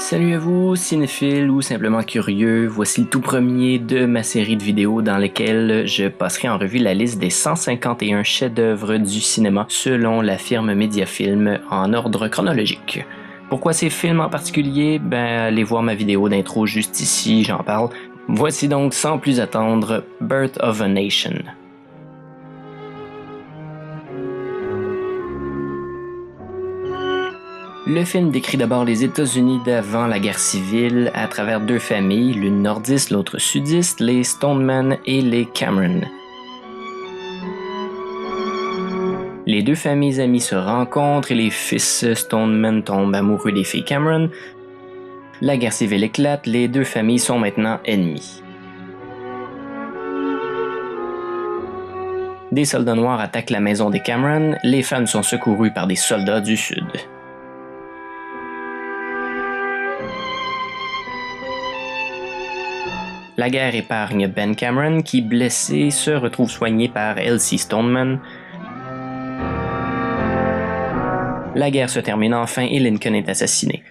Salut à vous, cinéphiles ou simplement curieux, voici le tout premier de ma série de vidéos dans lesquelles je passerai en revue la liste des 151 chefs-d'œuvre du cinéma selon la firme Mediafilm en ordre chronologique. Pourquoi ces films en particulier? Allez voir ma vidéo d'intro juste ici, j'en parle. Voici donc sans plus attendre Birth of a Nation. Le film décrit d'abord les États-Unis d'avant la guerre civile à travers deux familles, l'une nordiste, l'autre sudiste, les Stoneman et les Cameron. Les deux familles amies se rencontrent et les fils Stoneman tombent amoureux des filles Cameron. La guerre civile éclate, les deux familles sont maintenant ennemies. Des soldats noirs attaquent la maison des Cameron, les femmes sont secourues par des soldats du Sud. La guerre épargne Ben Cameron qui, blessé, se retrouve soigné par Elsie Stoneman. La guerre se termine enfin et Lincoln est assassiné.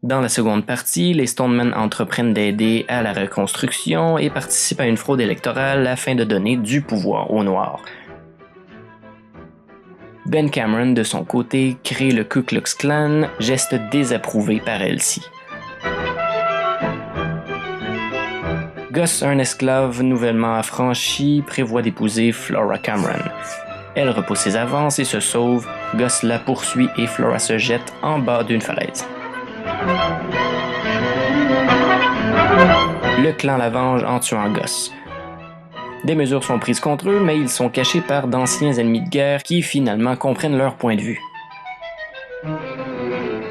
Dans la seconde partie, les Stoneman entreprennent d'aider à la reconstruction et participent à une fraude électorale afin de donner du pouvoir aux Noirs. Ben Cameron, de son côté, crée le Ku Klux Klan, geste désapprouvé par Elsie. Gus, un esclave nouvellement affranchi, prévoit d'épouser Flora Cameron. Elle repousse ses avances et se sauve. Gus la poursuit et Flora se jette en bas d'une falaise. Le clan la venge en tuant Gus. Des mesures sont prises contre eux, mais ils sont cachés par d'anciens ennemis de guerre qui finalement comprennent leur point de vue.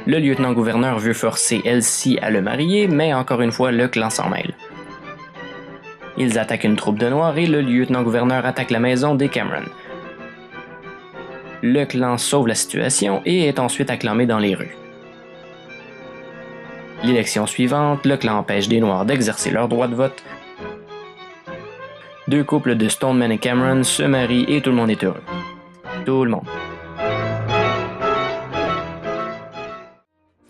Le lieutenant-gouverneur veut forcer Elsie à le marier, mais encore une fois, le clan s'en mêle. Ils attaquent une troupe de Noirs et le lieutenant-gouverneur attaque la maison des Cameron. Le clan sauve la situation et est ensuite acclamé dans les rues. L'élection suivante, le clan empêche des Noirs d'exercer leur droit de vote. Deux couples de Stoneman et Cameron se marient et tout le monde est heureux. Tout le monde.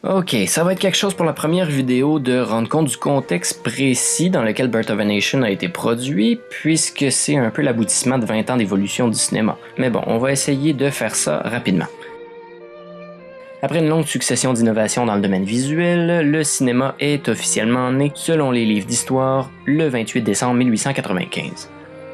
Ok, ça va être quelque chose pour la première vidéo de rendre compte du contexte précis dans lequel Birth of a Nation a été produit, puisque c'est un peu l'aboutissement de 20 ans d'évolution du cinéma. Mais bon, on va essayer de faire ça rapidement. Après une longue succession d'innovations dans le domaine visuel, le cinéma est officiellement né, selon les livres d'histoire, le 28 décembre 1895.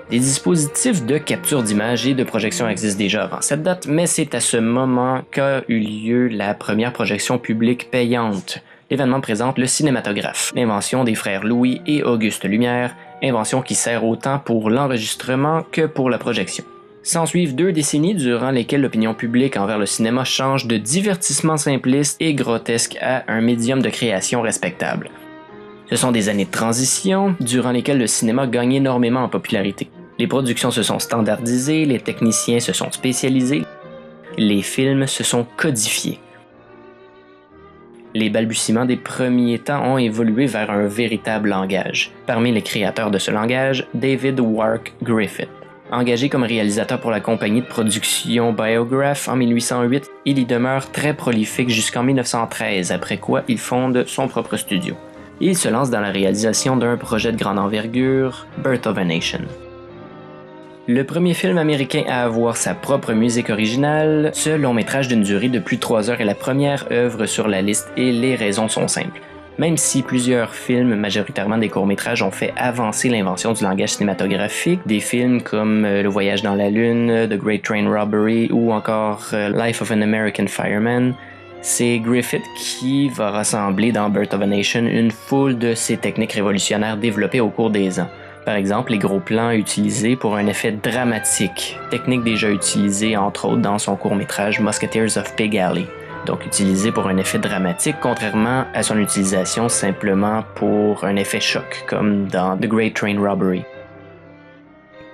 Des dispositifs de capture d'images et de projection existent déjà avant cette date, mais c'est à ce moment qu'a eu lieu la première projection publique payante. L'événement présente le cinématographe, l'invention des frères Louis et Auguste Lumière, invention qui sert autant pour l'enregistrement que pour la projection. S'ensuivent 2 décennies durant lesquelles l'opinion publique envers le cinéma change de divertissement simpliste et grotesque à un médium de création respectable. Ce sont des années de transition, durant lesquelles le cinéma gagne énormément en popularité. Les productions se sont standardisées, les techniciens se sont spécialisés, les films se sont codifiés. Les balbutiements des premiers temps ont évolué vers un véritable langage. Parmi les créateurs de ce langage, David Wark Griffith. Engagé comme réalisateur pour la compagnie de production Biograph en 1808, il y demeure très prolifique jusqu'en 1913, après quoi il fonde son propre studio. Il se lance dans la réalisation d'un projet de grande envergure, Birth of a Nation. Le premier film américain à avoir sa propre musique originale, ce long métrage d'une durée de plus de 3 heures est la première œuvre sur la liste et les raisons sont simples. Même si plusieurs films, majoritairement des courts-métrages, ont fait avancer l'invention du langage cinématographique, des films comme Le Voyage dans la Lune, The Great Train Robbery ou encore Life of an American Fireman, c'est Griffith qui va rassembler dans Birth of a Nation une foule de ces techniques révolutionnaires développées au cours des ans. Par exemple, les gros plans utilisés pour un effet dramatique, technique déjà utilisée entre autres dans son court-métrage Musketeers of Pig Alley. Donc utilisé pour un effet dramatique, contrairement à son utilisation simplement pour un effet choc, comme dans The Great Train Robbery.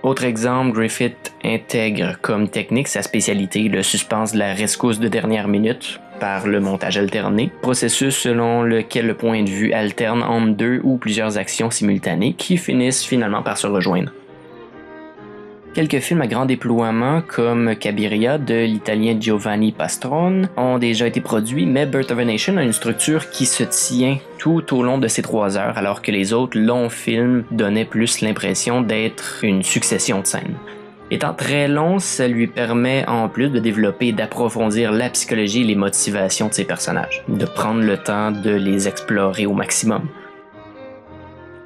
Autre exemple, Griffith intègre comme technique sa spécialité, le suspense de la rescousse de dernière minute, par le montage alterné, processus selon lequel le point de vue alterne entre 2 ou plusieurs actions simultanées qui finissent finalement par se rejoindre. Quelques films à grand déploiement comme Cabiria de l'italien Giovanni Pastrone ont déjà été produits, mais Birth of a Nation a une structure qui se tient tout au long de ces 3 heures, alors que les autres longs films donnaient plus l'impression d'être une succession de scènes. Étant très long, ça lui permet en plus de développer et d'approfondir la psychologie et les motivations de ses personnages, de prendre le temps de les explorer au maximum.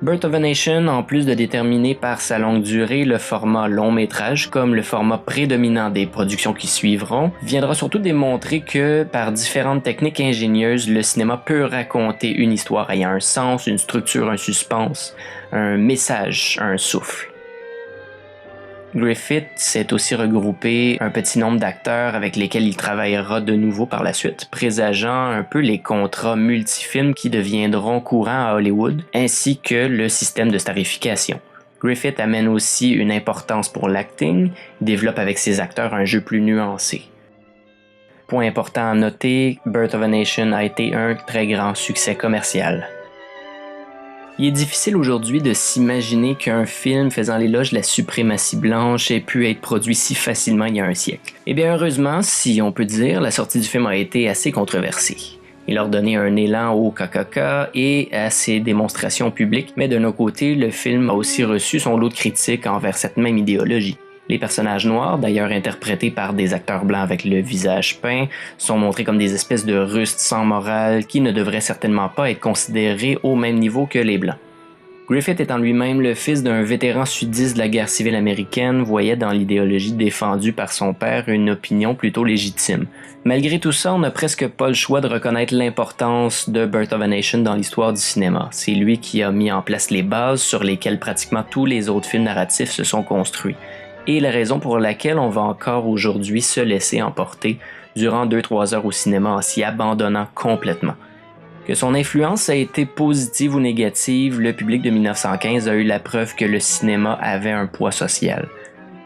Birth of a Nation, en plus de déterminer par sa longue durée le format long métrage comme le format prédominant des productions qui suivront, viendra surtout démontrer que par différentes techniques ingénieuses, le cinéma peut raconter une histoire ayant un sens, une structure, un suspense, un message, un souffle. Griffith s'est aussi regroupé un petit nombre d'acteurs avec lesquels il travaillera de nouveau par la suite, présageant un peu les contrats multifilms qui deviendront courants à Hollywood, ainsi que le système de starification. Griffith amène aussi une importance pour l'acting, développe avec ses acteurs un jeu plus nuancé. Point important à noter, Birth of a Nation a été un très grand succès commercial. Il est difficile aujourd'hui de s'imaginer qu'un film faisant l'éloge de la suprématie blanche ait pu être produit si facilement il y a un siècle. Eh bien heureusement, si on peut dire, la sortie du film a été assez controversée. Il a redonné un élan au KKK et à ses démonstrations publiques, mais d'un autre côté, le film a aussi reçu son lot de critiques envers cette même idéologie. Les personnages noirs, d'ailleurs interprétés par des acteurs blancs avec le visage peint, sont montrés comme des espèces de rustres sans morale qui ne devraient certainement pas être considérés au même niveau que les blancs. Griffith étant lui-même le fils d'un vétéran sudiste de la guerre civile américaine, voyait dans l'idéologie défendue par son père une opinion plutôt légitime. Malgré tout ça, on n'a presque pas le choix de reconnaître l'importance de Birth of a Nation dans l'histoire du cinéma. C'est lui qui a mis en place les bases sur lesquelles pratiquement tous les autres films narratifs se sont construits. Et la raison pour laquelle on va encore aujourd'hui se laisser emporter durant 2-3 heures au cinéma en s'y abandonnant complètement. Que son influence a été positive ou négative, le public de 1915 a eu la preuve que le cinéma avait un poids social.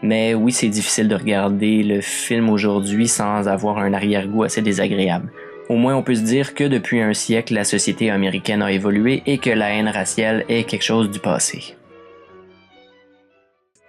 Mais oui, c'est difficile de regarder le film aujourd'hui sans avoir un arrière-goût assez désagréable. Au moins, on peut se dire que depuis un siècle, la société américaine a évolué et que la haine raciale est quelque chose du passé.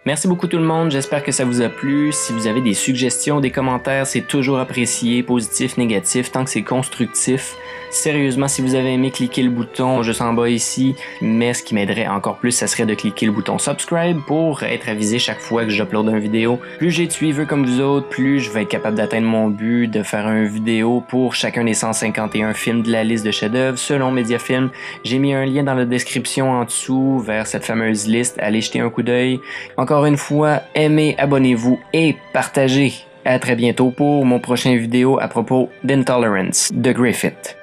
Merci beaucoup tout le monde, j'espère que ça vous a plu. Si vous avez des suggestions, des commentaires, c'est toujours apprécié, positif, négatif, tant que c'est constructif. Sérieusement, si vous avez aimé, cliquez le bouton juste en bas ici, mais ce qui m'aiderait encore plus, ça serait de cliquer le bouton subscribe pour être avisé chaque fois que j'upload une vidéo. Plus j'ai de suiveurs comme vous autres, plus je vais être capable d'atteindre mon but de faire une vidéo pour chacun des 151 films de la liste de chefs-d'œuvre selon Mediafilm. J'ai mis un lien dans la description en dessous vers cette fameuse liste, allez jeter un coup d'œil. Encore une fois, aimez, abonnez-vous et partagez. À très bientôt pour mon prochain vidéo à propos d'Intolerance de Griffith.